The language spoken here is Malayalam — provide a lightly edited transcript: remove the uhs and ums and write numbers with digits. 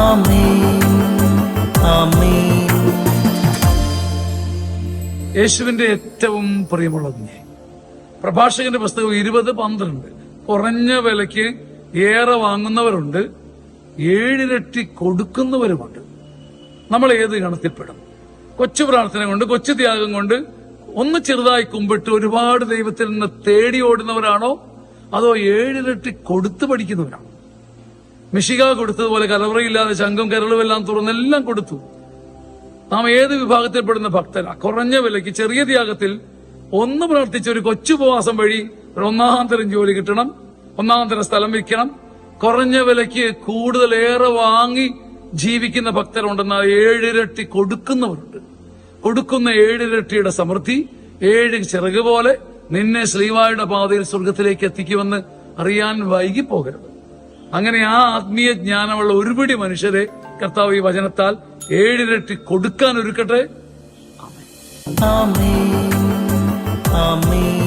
ആമേൻ ആമേൻ. യേശുവിന്റെ ഏറ്റവും പ്രിയമുള്ളതിനെ പ്രഭാഷകന്റെ പുസ്തകം 20:12. കുറഞ്ഞ വിലയ്ക്ക് ഏറെ വാങ്ങുന്നവരുണ്ട്, 7 ഇരട്ടി കൊടുക്കുന്നവരുമുണ്ട്. നമ്മൾ ഏത് ഗണത്തിൽപ്പെടും? കൊച്ചു പ്രാർത്ഥന കൊണ്ട്, കൊച്ചു ത്യാഗം കൊണ്ട് ഒന്ന് ചെറുതായി കുമ്പിട്ട് ഒരുപാട് ദൈവത്തിൽ നിന്ന് തേടി ഓടുന്നവരാണോ, അതോ 7 ഇരട്ടി കൊടുത്തു പഠിക്കുന്നവരാണോ? മിശിക കൊടുത്തതുപോലെ കലവറയില്ലാതെ ശംഖും കരളും എല്ലാം തുറന്നെല്ലാം കൊടുത്തു. നാം ഏത് വിഭാഗത്തിൽപ്പെടുന്ന ഭക്തരാ? കുറഞ്ഞ വിലയ്ക്ക് ചെറിയ ത്യാഗത്തിൽ ഒന്ന് പ്രാർത്ഥിച്ച ഒരു കൊച്ചുപവാസം വഴി ഒരു 1-ാം തരം ജോലി കിട്ടണം, 1-ാം തരം സ്ഥലം വിൽക്കണം, കുറഞ്ഞ വിലയ്ക്ക് കൂടുതലേറെ വാങ്ങി ജീവിക്കുന്ന ഭക്തരുണ്ടെന്നാൽ 7 ഇരട്ടി കൊടുക്കുന്നവരുണ്ട്. കൊടുക്കുന്ന 7 ഇരട്ടിയുടെ സമൃദ്ധി 7 ചിറക് പോലെ നിന്നെ ശ്രീവായുടെ പാതയിൽ സ്വർഗത്തിലേക്ക് എത്തിക്കുമെന്ന് അറിയാൻ വൈകിപ്പോകരുത്. അങ്ങനെ ആ ആത്മീയ ജ്ഞാനമുള്ള ഒരുപിടി മനുഷ്യരെ കർത്താവ് ഈ വചനത്താൽ 7 ഇരട്ടി കൊടുക്കാൻ ഒരുക്കട്ടെ. ആമേൻ ആമേൻ.